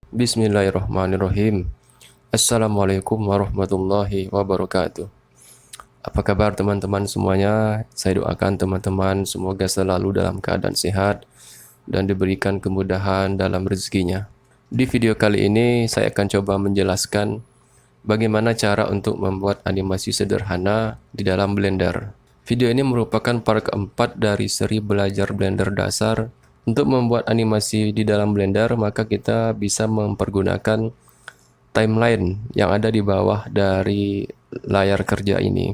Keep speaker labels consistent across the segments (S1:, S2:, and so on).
S1: Bismillahirrahmanirrahim. Assalamualaikum warahmatullahi wabarakatuh. Apa kabar teman-teman semuanya? Saya doakan teman-teman semoga selalu dalam keadaan sehat dan diberikan kemudahan dalam rezekinya. Di video kali ini saya akan coba menjelaskan bagaimana cara untuk membuat animasi sederhana di dalam Blender. Video ini merupakan part keempat dari seri belajar Blender dasar. Untuk membuat animasi di dalam Blender, maka kita bisa mempergunakan timeline yang ada di bawah dari layar kerja ini.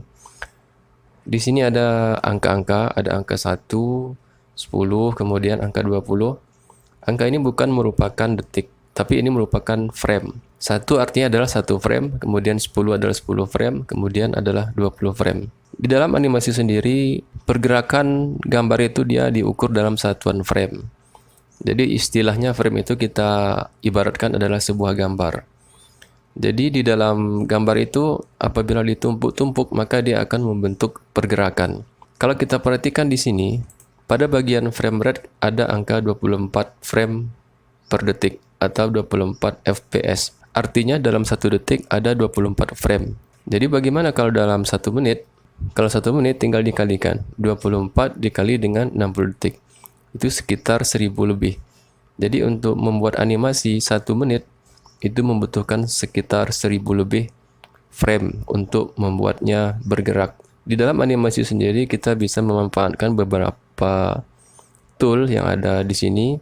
S1: Di sini ada angka-angka, ada angka 1, 10, kemudian angka 20. Angka ini bukan merupakan detik, tapi ini merupakan frame. 1 artinya adalah 1 frame, kemudian 10 adalah 10 frame, kemudian adalah 20 frame. Di dalam animasi sendiri, pergerakan gambar itu dia diukur dalam satuan frame. Jadi istilahnya frame itu kita ibaratkan adalah sebuah gambar. Jadi di dalam gambar itu apabila ditumpuk-tumpuk maka dia akan membentuk pergerakan. Kalau kita perhatikan di sini, pada bagian frame rate ada angka 24 frame per detik atau 24 fps. Artinya dalam 1 detik ada 24 frame. Jadi bagaimana kalau dalam 1 menit? Kalau 1 menit tinggal dikalikan, 24 dikali dengan 60 detik. Itu sekitar 1000 lebih. Jadi untuk membuat animasi 1 menit, itu membutuhkan sekitar 1000 lebih frame untuk membuatnya bergerak. Di dalam animasi sendiri kita bisa memanfaatkan beberapa tool yang ada di sini.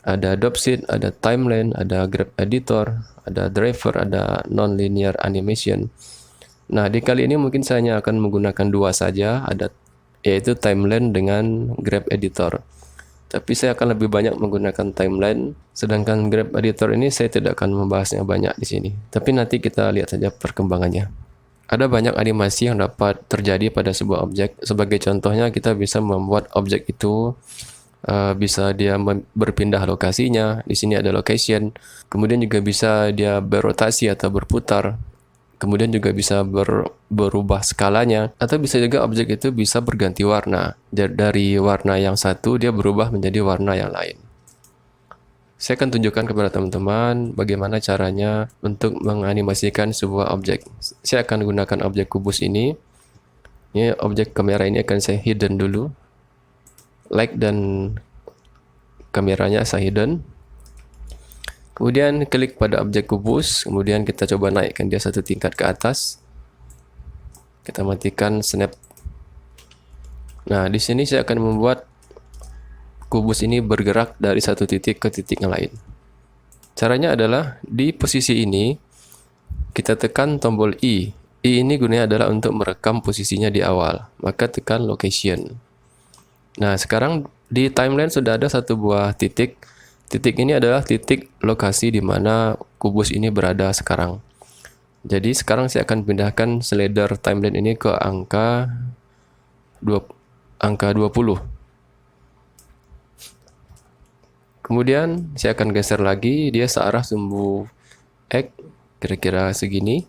S1: Ada Dropset, ada Timeline, ada Grab Editor, ada Driver, ada Non-Linear Animation. Nah, di kali ini mungkin saya hanya akan menggunakan 2 saja, yaitu Timeline dengan Grab Editor. Tapi saya akan lebih banyak menggunakan Timeline, sedangkan Grab Editor ini saya tidak akan membahasnya banyak di sini. Tapi nanti kita lihat saja perkembangannya. Ada banyak animasi yang dapat terjadi pada sebuah objek. Sebagai contohnya, kita bisa membuat objek itu bisa dia berpindah lokasinya. Di sini ada location. Kemudian juga bisa dia berotasi atau berputar. Kemudian juga bisa berubah skalanya, atau bisa juga objek itu bisa berganti warna. Dari warna yang satu dia berubah menjadi warna yang lain. Saya akan tunjukkan kepada teman-teman bagaimana caranya untuk menganimasikan sebuah objek. Saya akan gunakan objek kubus ini. Ini objek kamera ini akan saya hidden dulu. Light dan kameranya saya hidden. Kemudian klik pada objek kubus, kemudian kita coba naikkan dia 1 tingkat ke atas. Kita matikan snap. Nah, di sini saya akan membuat kubus ini bergerak dari 1 titik ke titik yang lain. Caranya adalah di posisi ini kita tekan tombol I. I ini gunanya adalah untuk merekam posisinya di awal. Maka tekan location. Nah, sekarang di timeline sudah ada 1 buah titik. Titik ini adalah titik lokasi di mana kubus ini berada sekarang. Jadi sekarang saya akan pindahkan slider timeline ini ke angka 20. Kemudian saya akan geser lagi, dia searah sumbu X, kira-kira segini.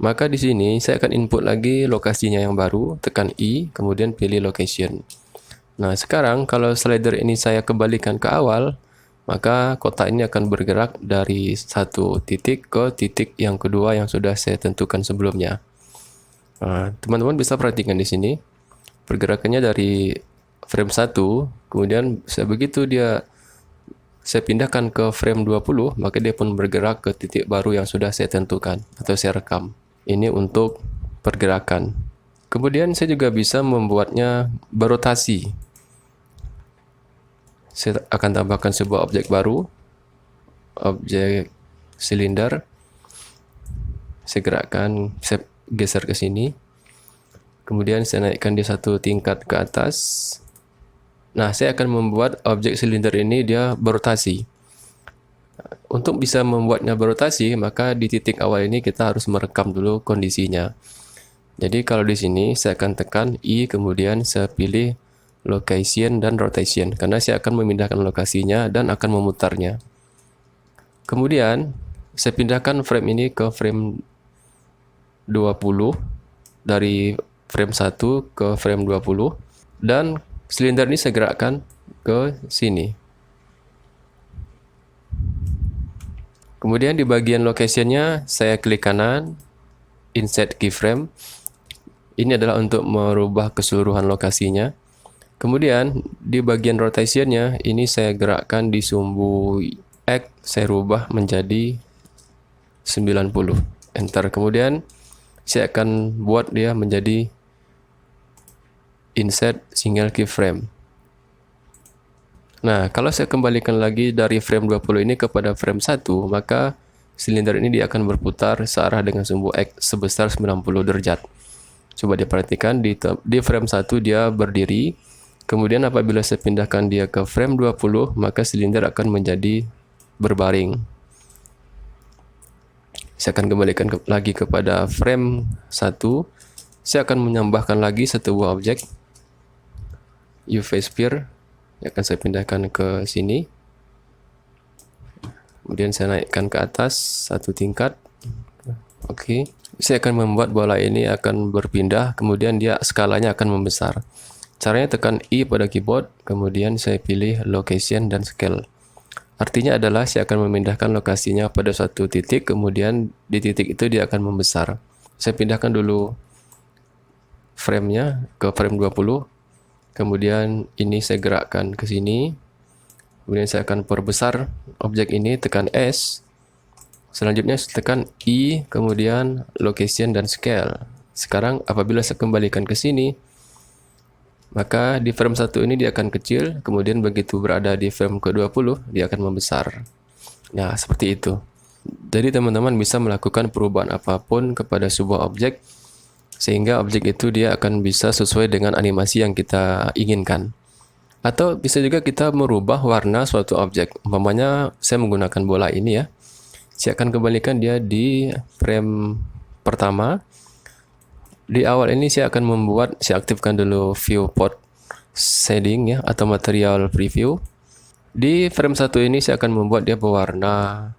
S1: Maka di sini saya akan input lagi lokasinya yang baru, tekan I, kemudian pilih location. Nah, sekarang kalau slider ini saya kembalikan ke awal, maka kotak ini akan bergerak dari 1 titik ke titik yang kedua yang sudah saya tentukan sebelumnya. Nah, teman-teman bisa perhatikan di sini, pergerakannya dari frame 1, kemudian begitu saya pindahkan ke frame 20, maka dia pun bergerak ke titik baru yang sudah saya tentukan atau saya rekam. Ini untuk pergerakan. Kemudian saya juga bisa membuatnya berotasi. Saya akan tambahkan sebuah objek baru, objek silinder. Saya gerakkan, saya geser ke sini. Kemudian saya naikkan dia 1 tingkat ke atas. Nah, saya akan membuat objek silinder ini dia berotasi. Untuk bisa membuatnya berotasi, maka di titik awal ini kita harus merekam dulu kondisinya. Jadi kalau di sini saya akan tekan I, kemudian saya pilih location dan rotation, karena saya akan memindahkan lokasinya dan akan memutarnya. Kemudian saya pindahkan frame ini ke frame 20, dari frame 1 ke frame 20, dan silinder ini saya gerakkan ke sini. Kemudian di bagian location-nya saya klik kanan, insert keyframe. Ini adalah untuk merubah keseluruhan lokasinya. Kemudian di bagian rotation-nya ini saya gerakkan di sumbu X, saya rubah menjadi 90. Enter. Kemudian saya akan buat dia menjadi insert single keyframe. Nah, kalau saya kembalikan lagi dari frame 20 ini kepada frame 1, maka silinder ini dia akan berputar searah dengan sumbu X sebesar 90 derajat. Coba diperhatikan di frame 1 dia berdiri. Kemudian apabila saya pindahkan dia ke frame 20, maka silinder akan menjadi berbaring. Saya akan kembalikan lagi kepada frame 1. Saya akan menambahkan lagi satu buah objek UV sphere. Yang akan saya pindahkan ke sini. Kemudian saya naikkan ke atas satu tingkat. Oke. Saya akan membuat bola ini akan berpindah, kemudian dia skalanya akan membesar. Caranya tekan I pada keyboard, kemudian saya pilih location dan scale. Artinya adalah saya akan memindahkan lokasinya pada suatu titik, kemudian di titik itu dia akan membesar. Saya pindahkan dulu frame-nya ke frame 20. Kemudian ini saya gerakkan ke sini. Kemudian saya akan perbesar objek ini, tekan S. Selanjutnya tekan I, kemudian location dan scale. Sekarang apabila saya kembalikan ke sini, maka di frame 1 ini dia akan kecil, kemudian begitu berada di frame ke-20, dia akan membesar. Nah, seperti itu. Jadi teman-teman bisa melakukan perubahan apapun kepada sebuah objek, sehingga objek itu dia akan bisa sesuai dengan animasi yang kita inginkan. Atau bisa juga kita merubah warna suatu objek. Umpamanya saya menggunakan bola ini ya. Saya akan kembalikan dia di frame pertama. Di awal ini saya akan saya aktifkan dulu viewport shading ya, atau material preview. Di frame 1 ini saya akan membuat dia berwarna.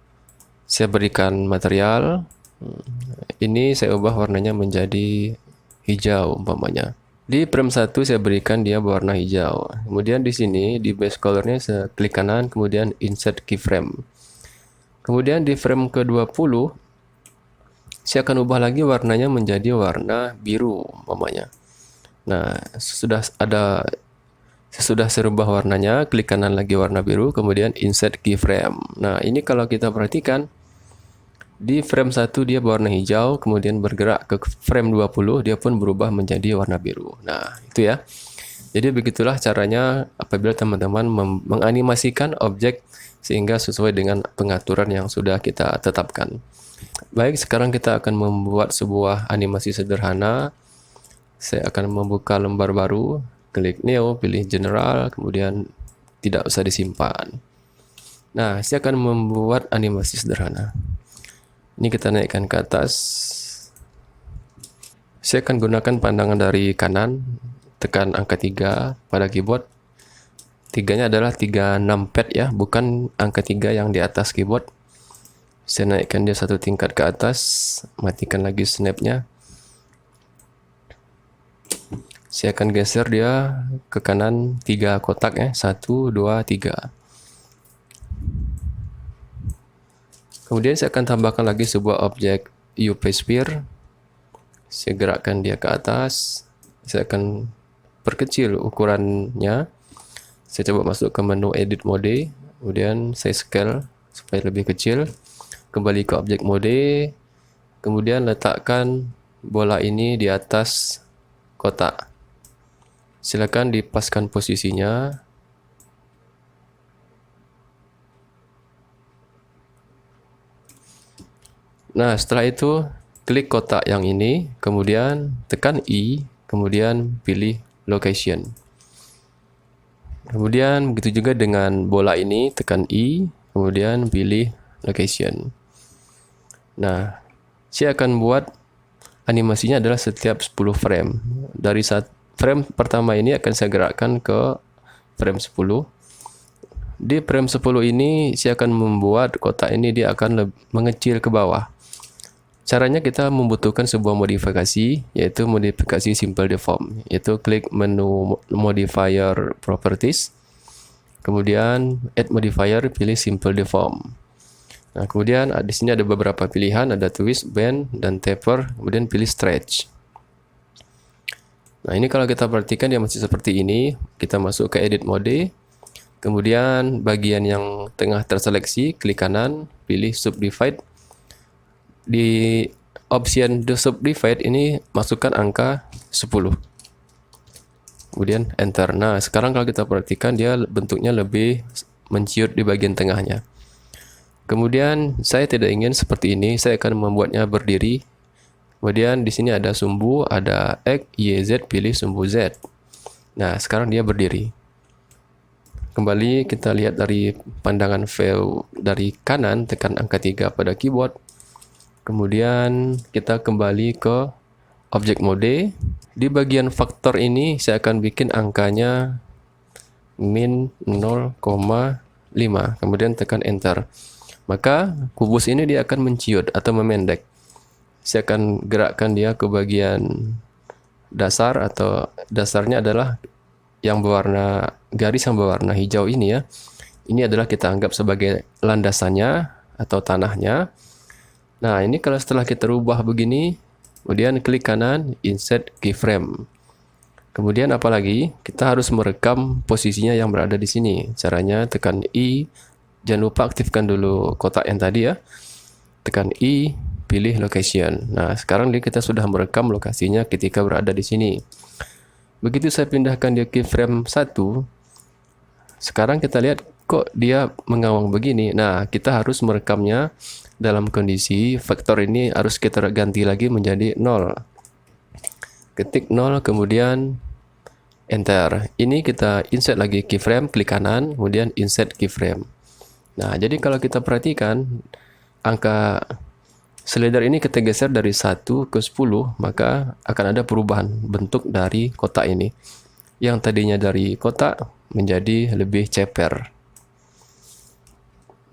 S1: Saya berikan material. Ini saya ubah warnanya menjadi hijau umpamanya. Di frame 1 saya berikan dia berwarna hijau. Kemudian di sini di base colornya saya klik kanan, kemudian insert keyframe. Kemudian di frame ke-20 saya akan ubah lagi warnanya menjadi warna biru umpamanya. Nah, sesudah saya ubah warnanya, klik kanan lagi warna biru, kemudian insert keyframe. Nah, ini kalau kita perhatikan di frame 1 dia berwarna hijau, kemudian bergerak ke frame 20 dia pun berubah menjadi warna biru. Nah, itu ya. Jadi begitulah caranya apabila teman-teman menganimasikan objek sehingga sesuai dengan pengaturan yang sudah kita tetapkan. Baik, sekarang kita akan membuat sebuah animasi sederhana. Saya akan membuka lembar baru, klik Neo, pilih General, kemudian tidak usah disimpan. Nah, saya akan membuat animasi sederhana. Ini kita naikkan ke atas. Saya akan gunakan pandangan dari kanan, tekan angka 3 pada keyboard. 3-nya adalah 3 numpad ya, bukan angka 3 yang di atas keyboard. Saya naikkan dia satu tingkat ke atas, matikan lagi snap-nya. Saya akan geser dia ke kanan 3 kotak ya, 1, 2, 3. Kemudian saya akan tambahkan lagi sebuah objek UV sphere. Saya gerakkan dia ke atas. Saya akan perkecil ukurannya. Saya coba masuk ke menu edit mode, kemudian saya scale supaya lebih kecil. Kembali ke objek mode, kemudian letakkan bola ini di atas kotak. Silakan dipaskan posisinya. Nah, setelah itu klik kotak yang ini, kemudian tekan I, kemudian pilih location. Kemudian begitu juga dengan bola ini, tekan I, kemudian pilih location. Nah, saya akan buat animasinya adalah setiap 10 frame. Dari frame pertama ini akan saya gerakkan ke frame 10. Di frame 10 ini saya akan membuat kotak ini dia akan mengecil ke bawah. Caranya kita membutuhkan sebuah modifikasi, yaitu modifikasi simple deform, yaitu klik menu modifier properties, kemudian add modifier, pilih simple deform. Nah, kemudian di sini ada beberapa pilihan, ada twist, bend, dan taper, kemudian pilih stretch. Nah, ini kalau kita perhatikan dia masih seperti ini. Kita masuk ke edit mode. Kemudian bagian yang tengah terseleksi, klik kanan, pilih subdivide. Di option the subdivide ini masukkan angka 10. Kemudian enter. Nah, sekarang kalau kita perhatikan dia bentuknya lebih menciut di bagian tengahnya. Kemudian saya tidak ingin seperti ini, saya akan membuatnya berdiri. Kemudian di sini ada sumbu, ada X, Y, Z, pilih sumbu Z. Nah, sekarang dia berdiri. Kembali kita lihat dari pandangan view dari kanan, tekan angka 3 pada keyboard. Kemudian kita kembali ke object mode. Di bagian faktor ini saya akan bikin angkanya min 0,5. Kemudian tekan enter. Maka kubus ini dia akan menciut atau memendek. Saya akan gerakkan dia ke bagian dasar, atau dasarnya adalah yang berwarna garis yang berwarna hijau ini ya. Ini adalah kita anggap sebagai landasannya atau tanahnya. Nah, ini kalau setelah kita rubah begini, kemudian klik kanan, insert keyframe. Kemudian apalagi kita harus merekam posisinya yang berada di sini. Caranya tekan I. Jangan lupa aktifkan dulu kotak yang tadi ya. Tekan I, pilih location. Nah, sekarang kita sudah merekam lokasinya ketika berada di sini. Begitu saya pindahkan dia keyframe 1, sekarang kita lihat kok dia mengawang begini. Nah, kita harus merekamnya dalam kondisi vektor ini harus kita ganti lagi menjadi 0. Ketik 0, kemudian enter. Ini kita insert lagi keyframe, klik kanan, kemudian insert keyframe. Nah, jadi kalau kita perhatikan angka slider ini kita geser dari 1 ke 10, maka akan ada perubahan bentuk dari kotak ini. Yang tadinya dari kotak menjadi lebih ceper.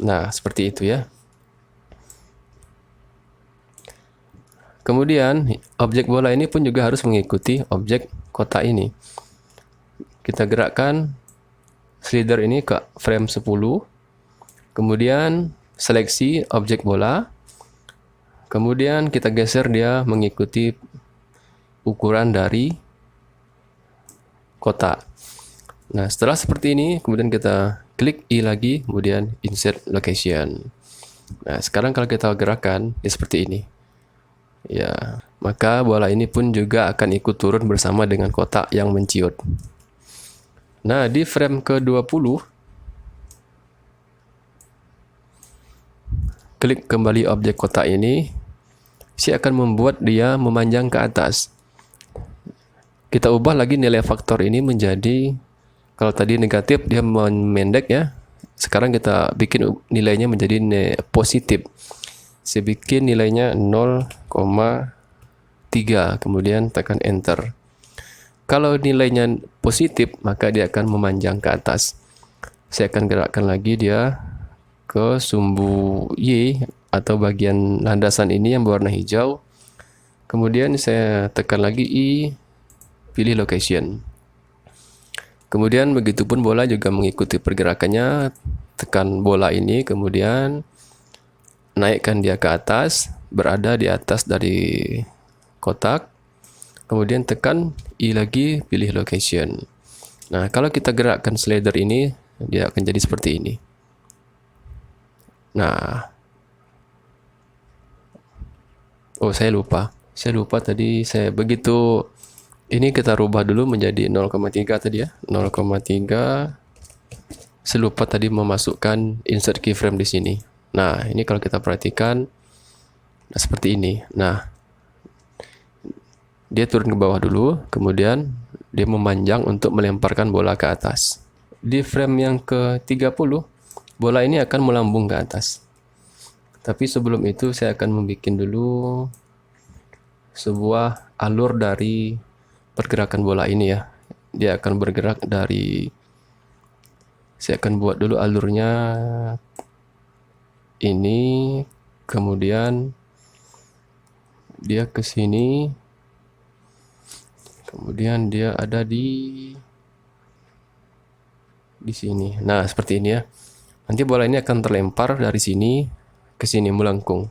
S1: Nah, seperti itu ya. Kemudian objek bola ini pun juga harus mengikuti objek kotak ini. Kita gerakkan slider ini ke frame 10. Kemudian seleksi objek bola. Kemudian kita geser dia mengikuti ukuran dari kotak. Nah, setelah seperti ini, kemudian kita klik I lagi, kemudian insert location. Nah, sekarang kalau kita gerakkan, ya seperti ini. Ya, maka bola ini pun juga akan ikut turun bersama dengan kotak yang menciut. Nah, di frame ke-20, klik kembali objek kotak ini. Saya akan membuat dia memanjang ke atas. Kita ubah lagi nilai faktor ini menjadi, kalau tadi negatif dia memendek ya. Sekarang kita bikin nilainya menjadi positif. Saya bikin nilainya 0,3, kemudian tekan enter. Kalau nilainya positif, maka dia akan memanjang ke atas. Saya akan gerakkan lagi dia ke sumbu Y atau bagian landasan ini yang berwarna hijau. Kemudian saya tekan lagi I, pilih location. Kemudian begitupun bola juga mengikuti pergerakannya. Tekan bola ini, kemudian naikkan dia ke atas, berada di atas dari kotak. Kemudian tekan I lagi, pilih location. Nah, kalau kita gerakkan slider ini, dia akan jadi seperti ini. Nah, oh saya lupa tadi saya begitu ini kita rubah dulu menjadi 0,3 tadi ya, 0,3. Saya lupa tadi memasukkan insert keyframe di sini. Nah, ini kalau kita perhatikan, nah seperti ini. Nah, dia turun ke bawah dulu, kemudian dia memanjang untuk melemparkan bola ke atas. Di frame yang ke-30, bola ini akan melambung ke atas. Tapi sebelum itu saya akan membuat dulu sebuah alur dari pergerakan bola ini ya. Dia akan bergerak dari, saya akan buat dulu alurnya ini, kemudian dia ke sini, kemudian dia ada di sini. Nah, seperti ini ya. Nanti bola ini akan terlempar dari sini ke sini melengkung.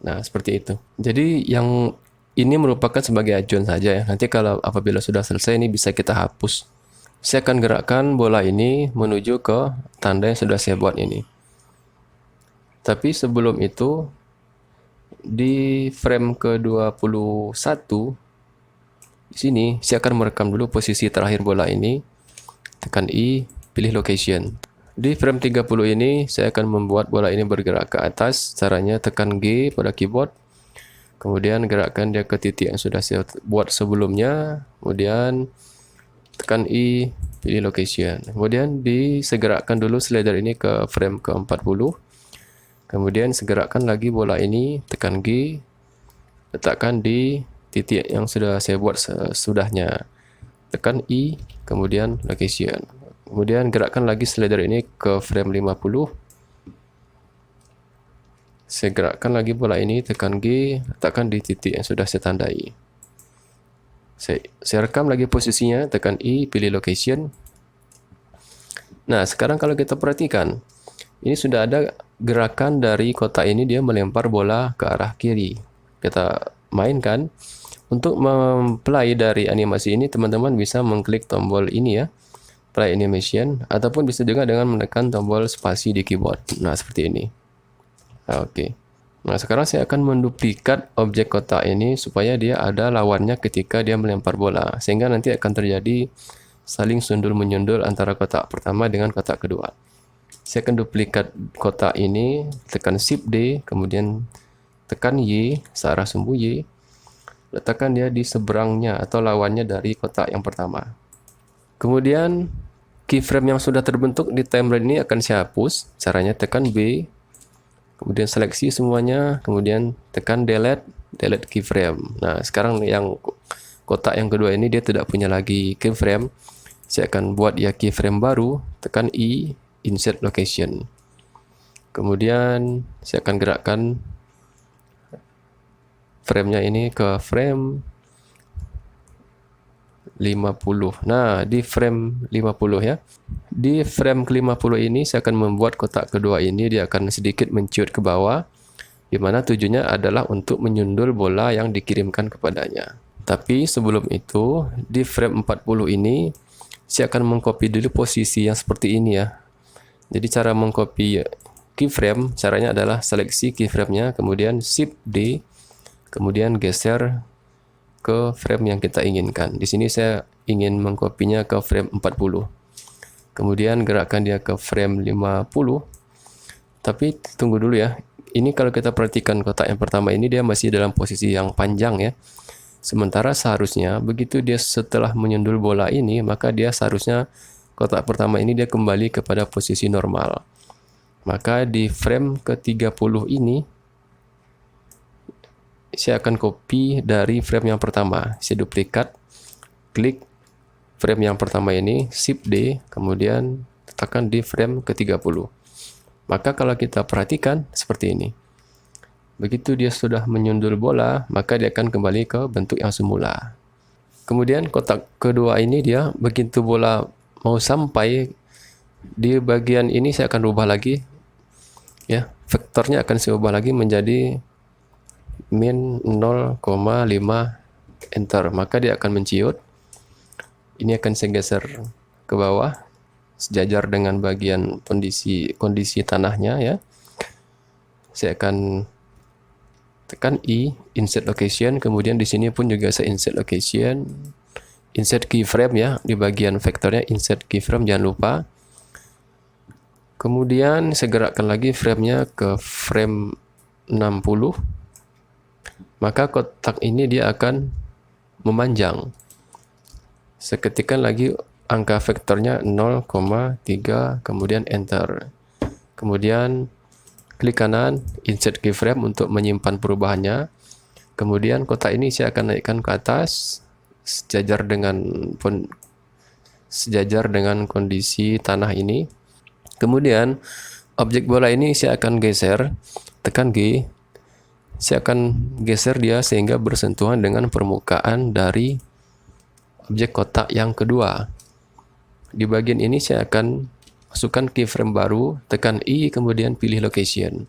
S1: Nah, seperti itu. Jadi yang ini merupakan sebagai acuan saja ya. Nanti kalau apabila sudah selesai ini bisa kita hapus. Saya akan gerakkan bola ini menuju ke tanda yang sudah saya buat ini. Tapi sebelum itu, di frame ke-21 di sini saya akan merekam dulu posisi terakhir bola ini. Tekan I, pilih location. Di frame 30 ini saya akan membuat bola ini bergerak ke atas. Caranya tekan G pada keyboard. Kemudian gerakkan dia ke titik yang sudah saya buat sebelumnya. Kemudian tekan I, pilih location. Kemudian disegerakan dulu slider ini ke frame ke-40. Kemudian segerakan lagi bola ini, tekan G, letakkan di titik yang sudah saya buat sesudahnya. Tekan I, kemudian location. Kemudian gerakkan lagi slider ini ke frame 50. Saya gerakkan lagi bola ini, tekan G, letakkan di titik yang sudah saya tandai. Saya rekam lagi posisinya, tekan I, pilih location. Nah, sekarang kalau kita perhatikan, ini sudah ada gerakan dari kotak ini, dia melempar bola ke arah kiri. Kita mainkan. Untuk memplay dari animasi ini, teman-teman bisa mengklik tombol ini ya, play animation, ataupun bisa juga dengan menekan tombol spasi di keyboard. Nah, seperti ini. Oke. Nah, sekarang saya akan menduplikat objek kotak ini supaya dia ada lawannya ketika dia melempar bola, sehingga nanti akan terjadi saling sundul-menyundul antara kotak pertama dengan kotak kedua. Saya akan duplikat kotak ini, tekan Shift D, kemudian tekan Y, searah sumbu Y, letakkan dia di seberangnya atau lawannya dari kotak yang pertama. Kemudian keyframe yang sudah terbentuk di timeline ini akan saya hapus. Caranya tekan B, kemudian seleksi semuanya, kemudian tekan delete keyframe. Nah, sekarang yang kotak yang kedua ini dia tidak punya lagi keyframe. Saya akan buat ya keyframe baru, tekan I, insert location. Kemudian saya akan gerakkan frame-nya ini ke frame 50. Nah, di frame 50 ya. Di frame ke-50 ini saya akan membuat kotak kedua ini, dia akan sedikit menciut ke bawah, di mana tujuannya adalah untuk menyundul bola yang dikirimkan kepadanya. Tapi sebelum itu, di frame 40 ini saya akan mengcopy dulu posisi yang seperti ini ya. Jadi cara mengcopy keyframe, caranya adalah seleksi keyframe-nya, kemudian Shift D, kemudian geser ke frame yang kita inginkan. Di sini saya ingin mengkopinya ke frame 40. Kemudian gerakkan dia ke frame 50. Tapi tunggu dulu ya. Ini kalau kita perhatikan kotak yang pertama ini dia masih dalam posisi yang panjang ya. Sementara seharusnya begitu dia setelah menyundul bola ini, maka dia seharusnya kotak pertama ini dia kembali kepada posisi normal. Maka di frame ke-30 ini saya akan copy dari frame yang pertama. Saya duplikat, klik frame yang pertama ini, Shift D, kemudian tekan di frame ke-30. Maka kalau kita perhatikan seperti ini. Begitu dia sudah menyundul bola, maka dia akan kembali ke bentuk yang semula. Kemudian kotak kedua ini dia begitu bola mau sampai di bagian ini saya akan rubah lagi. Ya, vektornya akan saya ubah lagi menjadi min 0,5 enter, maka dia akan menciut. Ini akan saya geser ke bawah sejajar dengan bagian kondisi tanahnya ya. Saya akan tekan I, insert location, kemudian di sini pun juga saya insert location, insert keyframe ya, di bagian vektornya insert keyframe jangan lupa. Kemudian saya gerakkan lagi frame-nya ke frame 60. Maka kotak ini dia akan memanjang. Seketikkan lagi angka vektornya 0,3, kemudian enter. Kemudian klik kanan, insert keyframe untuk menyimpan perubahannya. Kemudian kotak ini saya akan naikkan ke atas sejajar dengan kondisi tanah ini. Kemudian objek bola ini saya akan geser, tekan G. Saya akan geser dia sehingga bersentuhan dengan permukaan dari objek kotak yang kedua. Di bagian ini saya akan masukkan keyframe baru, tekan I, kemudian pilih location.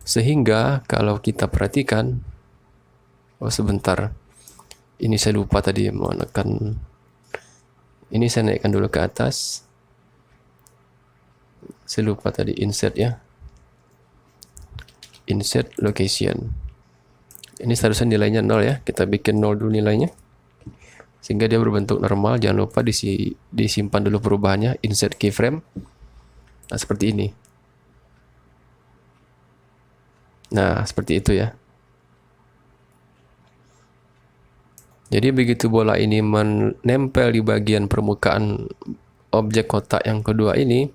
S1: Sehingga kalau kita perhatikan, oh sebentar, ini saya lupa tadi mau menekan, ini saya naikkan dulu ke atas, saya lupa tadi insert ya, insert location. Ini seharusnya nilainya 0 ya, kita bikin 0 dulu nilainya sehingga dia berbentuk normal. Jangan lupa disimpan dulu perubahannya, insert keyframe. Nah seperti ini. Nah seperti itu ya. Jadi begitu bola ini menempel di bagian permukaan objek kotak yang kedua ini,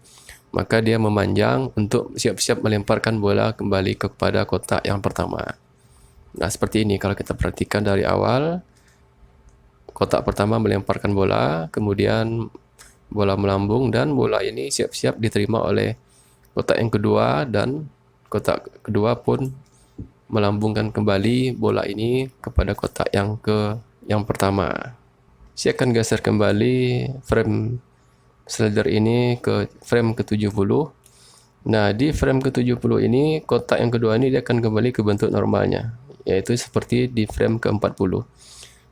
S1: maka dia memanjang untuk siap-siap melemparkan bola kembali kepada kotak yang pertama. Nah seperti ini kalau kita perhatikan dari awal, kotak pertama melemparkan bola, kemudian bola melambung dan bola ini siap-siap diterima oleh kotak yang kedua, dan kotak kedua pun melambungkan kembali bola ini kepada kotak yang pertama. Saya akan geser kembali frame slider ini ke frame ke-70. Nah, di frame ke-70 ini, kotak yang kedua ini dia akan kembali ke bentuk normalnya, yaitu seperti di frame ke-40.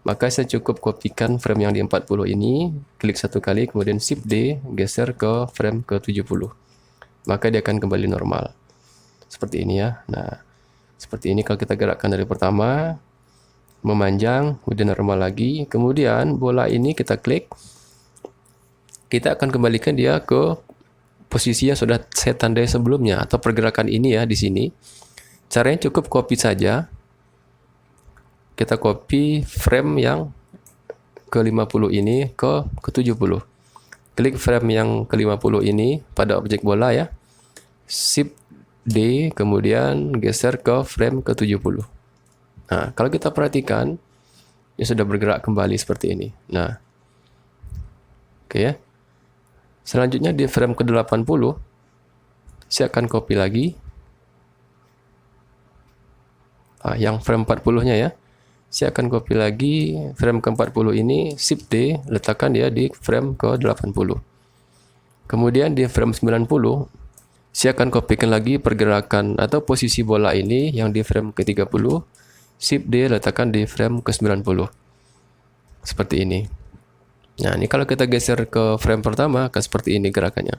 S1: Maka saya cukup kopikan frame yang di 40 ini, klik satu kali, kemudian Shift D, geser ke frame ke-70. Maka dia akan kembali normal. Seperti ini ya. Nah, seperti ini kalau kita gerakkan dari pertama, memanjang, kemudian normal lagi. Kemudian bola ini kita klik, kita akan kembalikan dia ke posisi yang sudah saya tandai sebelumnya, atau pergerakan ini ya di sini. Caranya cukup copy saja. Kita copy frame yang ke-50 ini ke 70. Klik frame yang ke-50 ini pada objek bola ya. Shift D, kemudian geser ke frame ke-70. Nah, kalau kita perhatikan, dia sudah bergerak kembali seperti ini. Nah, oke ya. Selanjutnya di frame ke-80, saya akan copy lagi. Yang frame 40-nya ya. Saya akan copy lagi frame ke-40 ini, Shift D, letakkan dia di frame ke-80. Kemudian di frame 90, saya akan kopikan lagi pergerakan atau posisi bola ini yang di frame ke-30, Shift D, letakkan di frame ke-90. Seperti ini. Nah, ini kalau kita geser ke frame pertama, akan seperti ini gerakannya.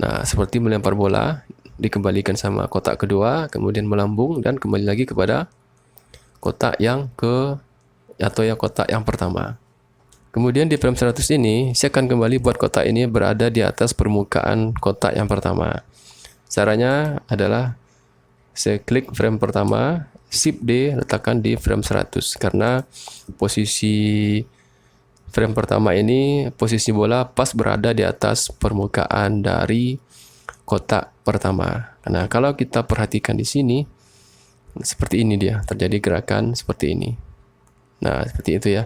S1: Nah, seperti melempar bola, dikembalikan sama kotak kedua, kemudian melambung dan kembali lagi kepada kotak yang kotak yang pertama. Kemudian di frame 100 ini, saya akan kembali buat kotak ini berada di atas permukaan kotak yang pertama. Caranya adalah saya klik frame pertama, Shift D, letakkan di frame 100. Karena posisi frame pertama ini, posisi bola pas berada di atas permukaan dari kotak pertama. Nah, kalau kita perhatikan di sini, seperti ini dia, terjadi gerakan seperti ini. Nah, seperti itu ya.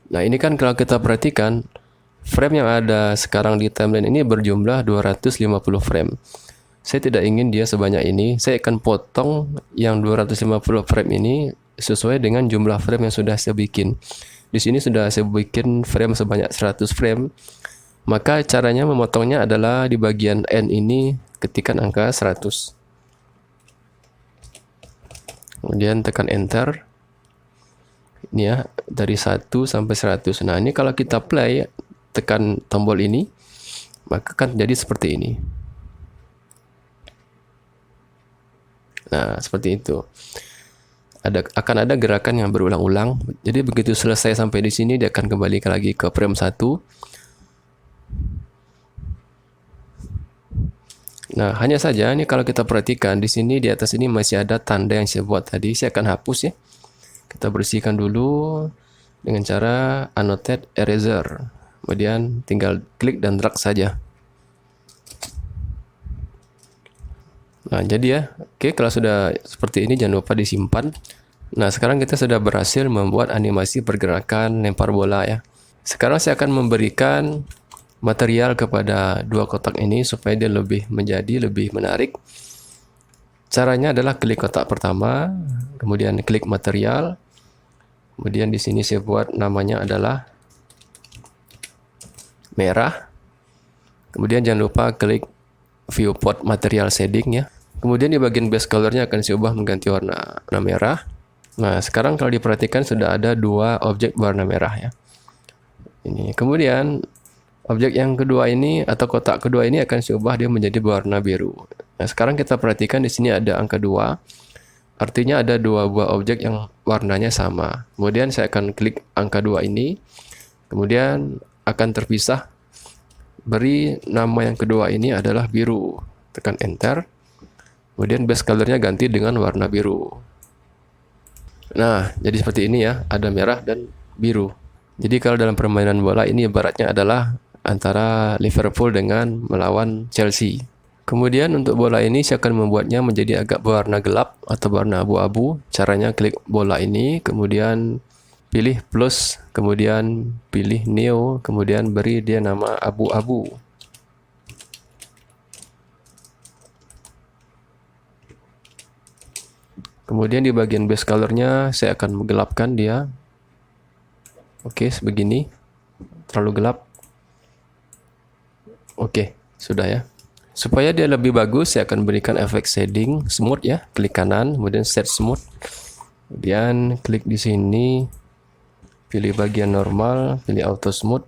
S1: Nah, ini kan kalau kita perhatikan, frame yang ada sekarang di timeline ini berjumlah 250 frame. Saya tidak ingin dia sebanyak ini. Saya akan potong yang 250 frame ini sesuai dengan jumlah frame yang sudah saya bikin. Di sini sudah saya bikin frame sebanyak 100 frame. Maka caranya memotongnya adalah di bagian N ini, ketikkan angka 100. Kemudian tekan enter. Ini ya, dari 1 sampai 100. Nah, ini kalau kita play, tekan tombol ini, maka akan jadi seperti ini. Nah, seperti itu. Akan ada gerakan yang berulang-ulang. Jadi begitu selesai sampai di sini, dia akan kembali lagi ke frame 1. Nah, hanya saja ini kalau kita perhatikan di sini di atas ini masih ada tanda yang saya buat tadi. Saya akan hapus ya. Kita bersihkan dulu dengan cara annotate eraser. Kemudian tinggal klik dan drag saja. Nah, jadi ya. Oke, kalau sudah seperti ini jangan lupa disimpan. Nah, sekarang kita sudah berhasil membuat animasi pergerakan lempar bola ya. Sekarang saya akan memberikan material kepada dua kotak ini supaya dia menjadi lebih menarik. Caranya adalah klik kotak pertama, kemudian klik material. Kemudian di sini saya buat namanya adalah merah. Kemudian jangan lupa klik viewport material shading ya. Kemudian di bagian base colornya akan saya ubah mengganti warna merah. Nah, sekarang kalau diperhatikan sudah ada dua objek warna merah ya. Ini. Kemudian objek yang kedua ini atau kotak kedua ini akan saya ubah dia menjadi berwarna biru. Nah, sekarang kita perhatikan di sini ada angka 2. Artinya ada dua buah objek yang warnanya sama. Kemudian saya akan klik angka 2 ini. Kemudian akan terpisah. Beri nama yang kedua ini adalah biru. Tekan enter. Kemudian base colornya ganti dengan warna biru. Nah, jadi seperti ini ya. Ada merah dan biru. Jadi kalau dalam permainan bola ini ibaratnya adalah antara Liverpool dengan melawan Chelsea. Kemudian untuk bola ini saya akan membuatnya menjadi agak berwarna gelap atau berwarna abu-abu. Caranya klik bola ini, kemudian pilih plus, kemudian pilih neo, kemudian beri dia nama abu-abu. Kemudian di bagian base colornya saya akan menggelapkan dia. Oke, sebegini. Terlalu gelap. Oke, sudah ya. Supaya dia lebih bagus, saya akan berikan efek shading smooth ya. Klik kanan, kemudian set smooth. Kemudian klik di sini, pilih bagian normal, pilih auto smooth.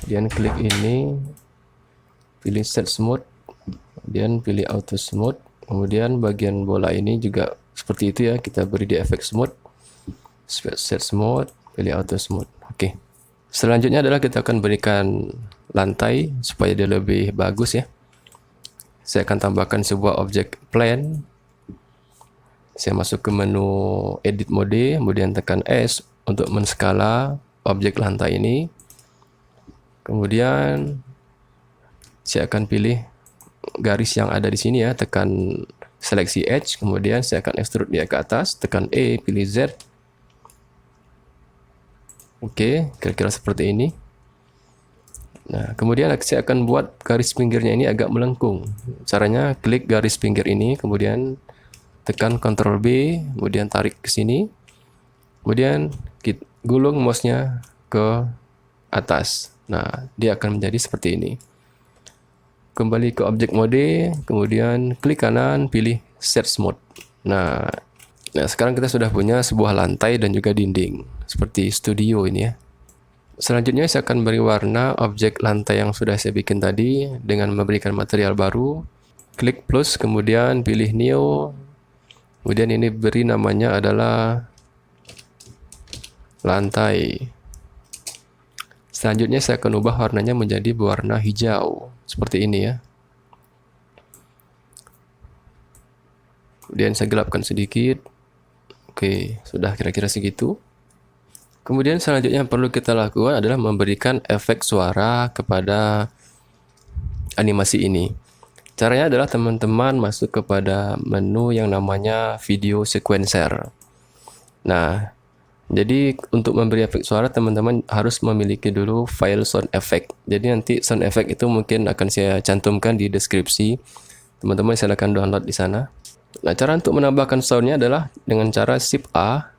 S1: Kemudian klik ini, pilih set smooth. Kemudian pilih auto smooth. Kemudian bagian bola ini juga seperti itu ya. Kita beri di efek smooth. Set smooth, pilih auto smooth. Oke. Selanjutnya adalah kita akan berikan lantai supaya dia lebih bagus ya. Saya akan tambahkan sebuah objek plane. Saya masuk ke menu edit mode, kemudian tekan S untuk menskala objek lantai ini. Kemudian saya akan pilih garis yang ada di sini ya, tekan seleksi edge, kemudian saya akan extrude dia ke atas, tekan E, pilih Z. Oke, kira-kira seperti ini. Nah, kemudian saya akan buat garis pinggirnya ini agak melengkung. Caranya klik garis pinggir ini, kemudian tekan Ctrl B, kemudian tarik ke sini. Kemudian gulung mouse-nya ke atas. Nah, dia akan menjadi seperti ini. Kembali ke objek mode, kemudian klik kanan, pilih set smooth. Nah, sekarang kita sudah punya sebuah lantai dan juga dinding. Seperti studio ini ya. Selanjutnya saya akan beri warna objek lantai yang sudah saya bikin tadi dengan memberikan material baru. Klik plus, kemudian pilih neo. Kemudian ini beri namanya adalah lantai. Selanjutnya saya akan ubah warnanya menjadi berwarna hijau. Seperti ini ya. Kemudian saya gelapkan sedikit. Oke, sudah kira-kira segitu. Kemudian selanjutnya yang perlu kita lakukan adalah memberikan efek suara kepada animasi ini. Caranya adalah teman-teman masuk kepada menu yang namanya video sequencer. Nah, jadi untuk memberi efek suara teman-teman harus memiliki dulu file sound effect. Jadi nanti sound effect itu mungkin akan saya cantumkan di deskripsi. Teman-teman silakan download di sana. Nah, cara untuk menambahkan soundnya adalah dengan cara Shift A.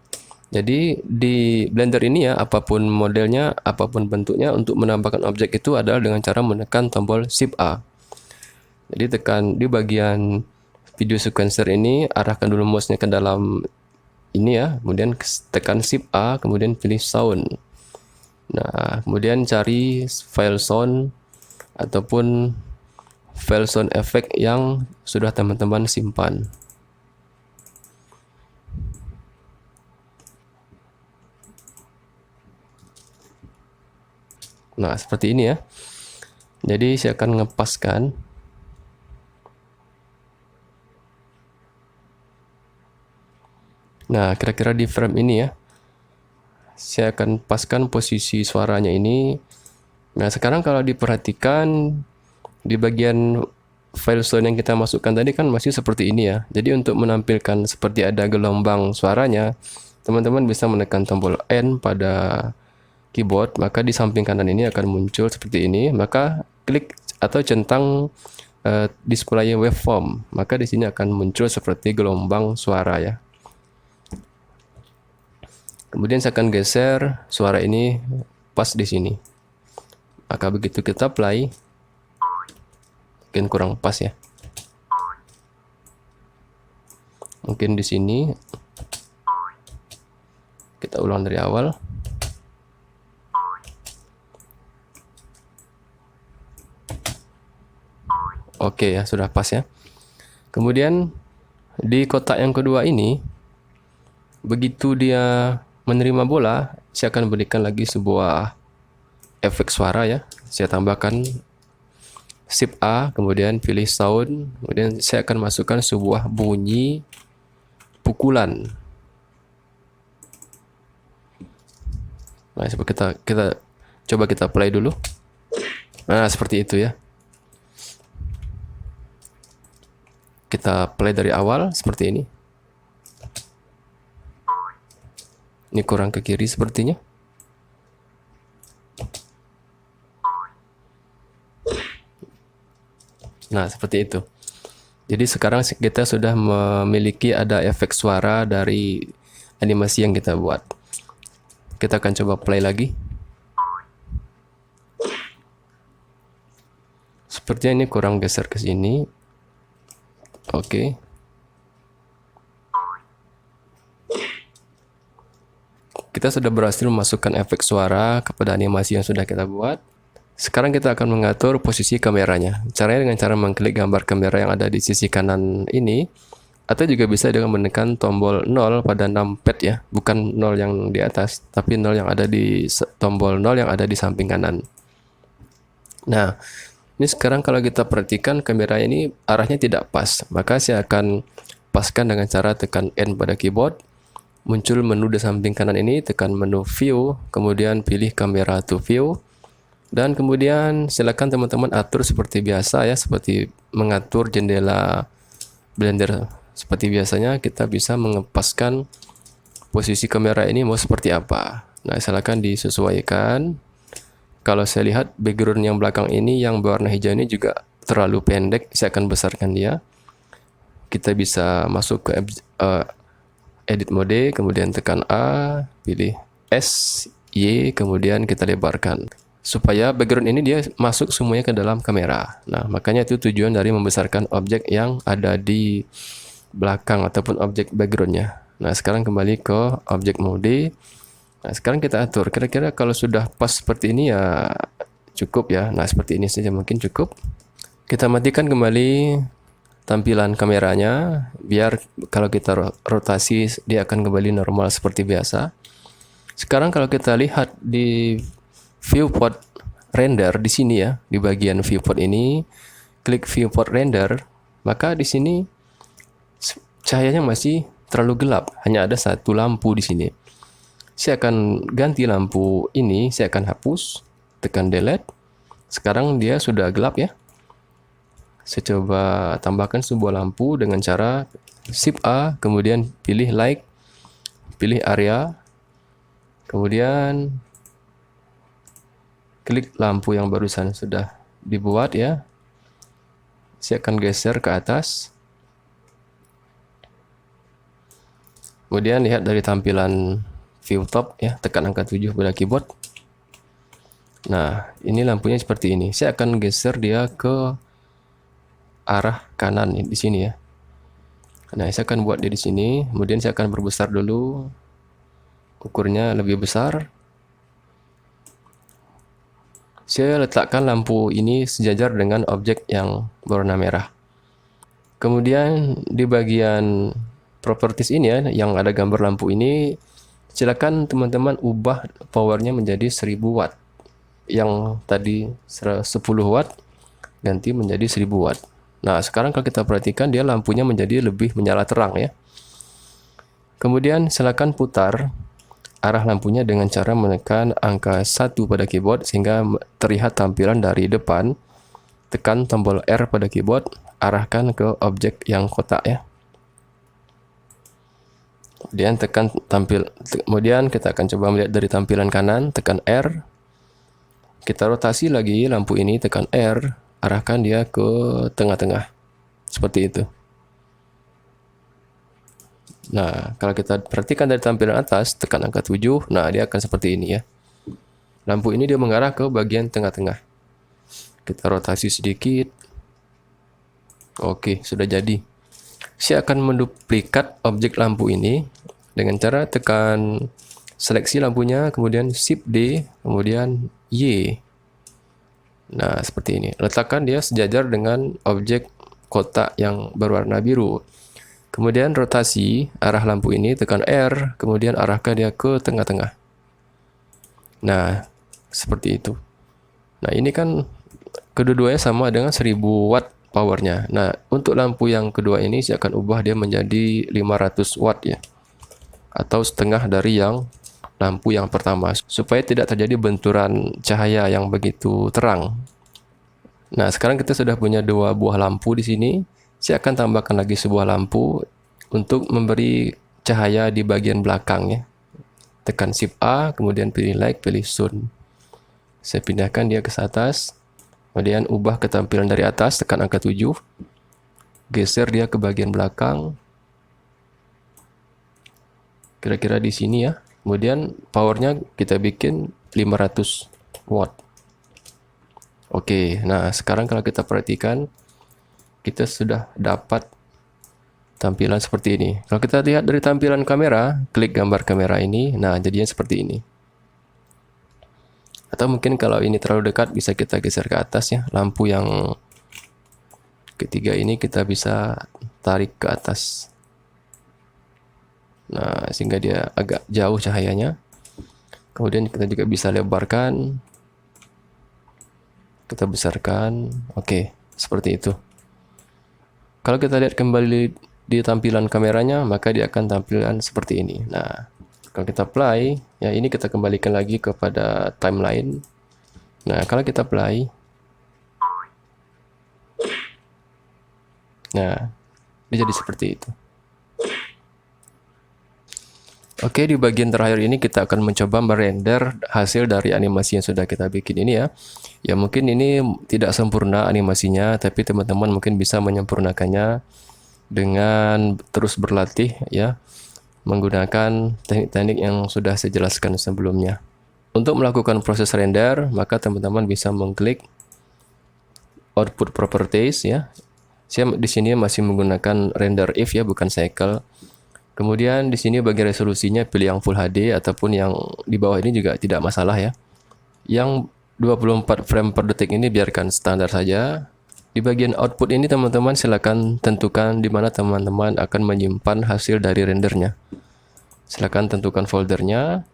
S1: Jadi di Blender ini ya, apapun modelnya, apapun bentuknya, untuk menambahkan objek itu adalah dengan cara menekan tombol Shift A. Jadi tekan di bagian video sequencer ini, arahkan dulu mouse-nya ke dalam ini ya, kemudian tekan Shift A, kemudian pilih sound. Nah, kemudian cari file sound ataupun file sound effect yang sudah teman-teman simpan. Nah, seperti ini ya. Jadi saya akan ngepaskan. Nah, kira-kira di frame ini ya. Saya akan paskan posisi suaranya ini. Nah, sekarang kalau diperhatikan di bagian file sound yang kita masukkan tadi kan masih seperti ini ya. Jadi untuk menampilkan seperti ada gelombang suaranya, teman-teman bisa menekan tombol N pada keyboard, maka di samping kanan ini akan muncul seperti ini. Maka klik atau centang display waveform, maka di sini akan muncul seperti gelombang suara ya. Kemudian saya akan geser suara ini pas di sini. Maka begitu kita play, mungkin kurang pas ya. Mungkin di sini kita ulang dari awal. Oke ya, sudah pas ya. Kemudian di kotak yang kedua ini, begitu dia menerima bola, saya akan berikan lagi sebuah efek suara ya. Saya tambahkan Shift A, kemudian pilih sound, kemudian saya akan masukkan sebuah bunyi pukulan. Nah, kita coba kita play dulu. Nah, seperti itu ya. Kita play dari awal seperti ini. Ini kurang ke kiri sepertinya. Nah, seperti itu. Jadi sekarang kita sudah memiliki ada efek suara dari animasi yang kita buat. Kita akan coba play lagi. Sepertinya ini kurang geser ke sini. Oke. Kita sudah berhasil memasukkan efek suara kepada animasi yang sudah kita buat. Sekarang kita akan mengatur posisi kameranya. Caranya dengan cara mengklik gambar kamera yang ada di sisi kanan ini, atau juga bisa dengan menekan tombol 0 pada numpad ya, bukan 0 yang di atas, tapi 0 yang ada di tombol 0 yang ada di samping kanan. Nah, ini sekarang kalau kita perhatikan kamera ini arahnya tidak pas, maka saya akan paskan dengan cara tekan N pada keyboard. Muncul menu di samping kanan ini, tekan menu view, kemudian pilih kamera to view, dan kemudian silakan teman-teman atur seperti biasa ya, seperti mengatur jendela Blender. Seperti biasanya kita bisa mengepaskan posisi kamera ini mau seperti apa. Nah, silakan disesuaikan. Kalau saya lihat background yang belakang ini yang berwarna hijau ini juga terlalu pendek, saya akan besarkan dia. Kita bisa masuk ke edit mode, kemudian tekan A, pilih S, Y, kemudian kita lebarkan. Supaya background ini dia masuk semuanya ke dalam kamera. Nah, makanya itu tujuan dari membesarkan objek yang ada di belakang ataupun objek backgroundnya. Nah, sekarang kembali ke objek mode. Nah, sekarang kita atur. Kira-kira kalau sudah pas seperti ini ya cukup ya. Nah, seperti ini saja mungkin cukup. Kita matikan kembali tampilan kameranya, biar kalau kita rotasi dia akan kembali normal seperti biasa. Sekarang kalau kita lihat di viewport render di sini ya, di bagian viewport ini, klik viewport render, maka di sini cahayanya masih terlalu gelap, hanya ada satu lampu di sini. Saya akan ganti lampu ini, saya akan hapus, tekan delete. Sekarang dia sudah gelap ya. Saya coba tambahkan sebuah lampu dengan cara Shift A, kemudian pilih light, pilih area, kemudian klik lampu yang barusan sudah dibuat ya. Saya akan geser ke atas. Kemudian lihat dari tampilan view top ya, tekan angka 7 pada keyboard. Nah, ini lampunya seperti ini. Saya akan geser dia ke arah kanan di sini ya. Nah, saya akan buat dia di sini, kemudian saya akan perbesar dulu, ukurnya lebih besar. Saya letakkan lampu ini sejajar dengan objek yang berwarna merah. Kemudian di bagian properties ini ya, yang ada gambar lampu ini, silakan teman-teman ubah powernya menjadi 1000 watt. Yang tadi 10 watt ganti menjadi 1000 watt. Nah, sekarang kalau kita perhatikan dia lampunya menjadi lebih menyala terang ya. Kemudian silakan putar arah lampunya dengan cara menekan angka 1 pada keyboard sehingga terlihat tampilan dari depan. Tekan tombol R pada keyboard, arahkan ke objek yang kotak ya. Kemudian kemudian kita akan coba melihat dari tampilan kanan, tekan R. Kita rotasi lagi lampu ini, tekan R, arahkan dia ke tengah-tengah. Seperti itu. Nah, kalau kita perhatikan dari tampilan atas, tekan angka 7, nah dia akan seperti ini ya. Lampu ini dia mengarah ke bagian tengah-tengah. Kita rotasi sedikit. Oke, sudah jadi. Saya akan menduplikat objek lampu ini dengan cara tekan seleksi lampunya, kemudian Shift D, kemudian Y. Nah, seperti ini. Letakkan dia sejajar dengan objek kotak yang berwarna biru. Kemudian rotasi arah lampu ini, tekan R, kemudian arahkan dia ke tengah-tengah. Nah, seperti itu. Nah, ini kan kedua-duanya sama dengan 1000 watt powernya. Nah, untuk lampu yang kedua ini saya akan ubah dia menjadi 500 watt ya, atau setengah dari yang lampu yang pertama, supaya tidak terjadi benturan cahaya yang begitu terang. Nah, sekarang kita sudah punya dua buah lampu di sini. Saya akan tambahkan lagi sebuah lampu untuk memberi cahaya di bagian belakang ya. Tekan Shift A, kemudian pilih Light, pilih Sound. Saya pindahkan dia ke atas. Kemudian ubah ketampilan dari atas, tekan angka 7. Geser dia ke bagian belakang. Kira-kira di sini ya. Kemudian powernya kita bikin 500 watt. Oke, nah sekarang kalau kita perhatikan, kita sudah dapat tampilan seperti ini. Kalau kita lihat dari tampilan kamera, klik gambar kamera ini, nah jadinya seperti ini. Atau mungkin kalau ini terlalu dekat bisa kita geser ke atas ya. Lampu yang ketiga ini kita bisa tarik ke atas. Nah, sehingga dia agak jauh cahayanya. Kemudian kita juga bisa lebarkan. Kita besarkan. Oke, seperti itu. Kalau kita lihat kembali di tampilan kameranya, maka dia akan tampilan seperti ini. Nah, kalau kita play, ya ini kita kembalikan lagi kepada timeline. Nah, kalau kita play, nah, dia jadi seperti itu. Oke, di bagian terakhir ini kita akan mencoba merender hasil dari animasi yang sudah kita bikin ini ya. Ya mungkin ini tidak sempurna animasinya, tapi teman-teman mungkin bisa menyempurnakannya dengan terus berlatih ya, menggunakan teknik-teknik yang sudah saya jelaskan sebelumnya. Untuk melakukan proses render, maka teman-teman bisa mengklik output properties ya. Saya di sini masih menggunakan render if ya, bukan cycle. Kemudian di sini bagi resolusinya pilih yang Full HD ataupun yang di bawah ini juga tidak masalah ya. Yang 24 frame per detik ini biarkan standar saja. Di bagian output ini teman-teman silakan tentukan di mana teman-teman akan menyimpan hasil dari rendernya. Silakan tentukan foldernya.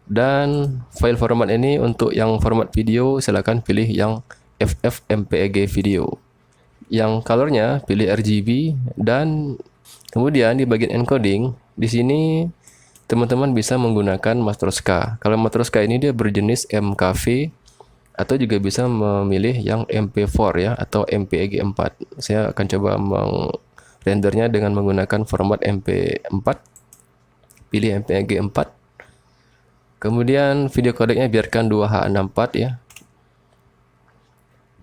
S1: Dan file format ini untuk yang format video silakan pilih yang FFmpeg video. Yang colornya pilih RGB, dan kemudian di bagian encoding di sini teman-teman bisa menggunakan Matroska. Kalau Matroska ini dia berjenis MKV, atau juga bisa memilih yang MP4 ya, atau MPEG 4. Saya akan coba rendernya dengan menggunakan format MP4. Pilih MPEG 4. Kemudian video codecnya biarkan 2H64 ya.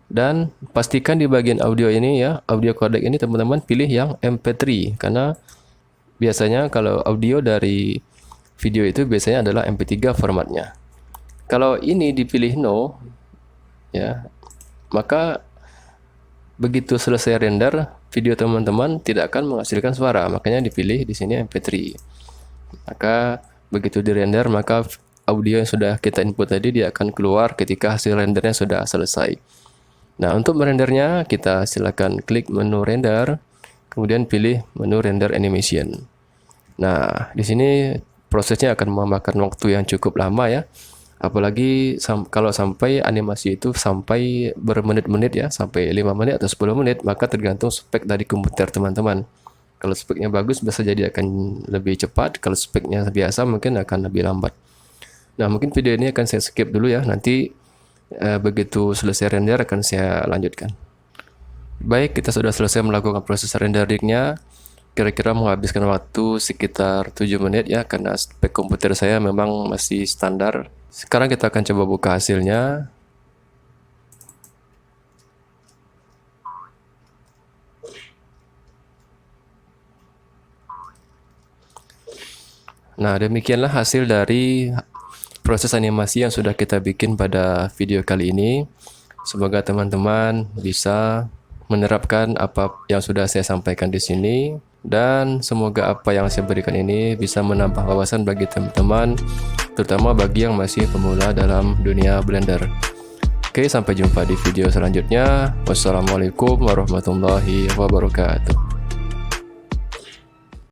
S1: Dan pastikan di bagian audio ini ya, audio codec ini teman-teman pilih yang MP3, karena biasanya kalau audio dari video itu biasanya adalah MP3 formatnya. Kalau ini dipilih no ya, maka begitu selesai render, video teman-teman tidak akan menghasilkan suara, makanya dipilih di sini MP3. Maka begitu di render, maka audio yang sudah kita input tadi dia akan keluar ketika hasil rendernya sudah selesai. Nah, untuk merendernya kita silakan klik menu render, kemudian pilih menu render animation. Nah, di sini prosesnya akan memakan waktu yang cukup lama ya. Apalagi kalau sampai animasi itu sampai bermenit-menit ya, sampai 5 menit atau 10 menit, maka tergantung spek dari komputer teman-teman. Kalau speknya bagus bisa jadi akan lebih cepat, kalau speknya biasa mungkin akan lebih lambat. Nah, mungkin video ini akan saya skip dulu ya, nanti begitu selesai render akan saya lanjutkan. Baik, kita sudah selesai melakukan proses renderingnya. Kira-kira menghabiskan waktu sekitar 7 menit ya, karena spek komputer saya memang masih standar. Sekarang kita akan coba buka hasilnya. Nah, demikianlah hasil dari proses animasi yang sudah kita bikin pada video kali ini. Semoga teman-teman bisa menerapkan apa yang sudah saya sampaikan di sini, dan semoga apa yang saya berikan ini bisa menambah wawasan bagi teman-teman, terutama bagi yang masih pemula dalam dunia Blender. Oke, sampai jumpa di video selanjutnya. Wassalamualaikum warahmatullahi wabarakatuh.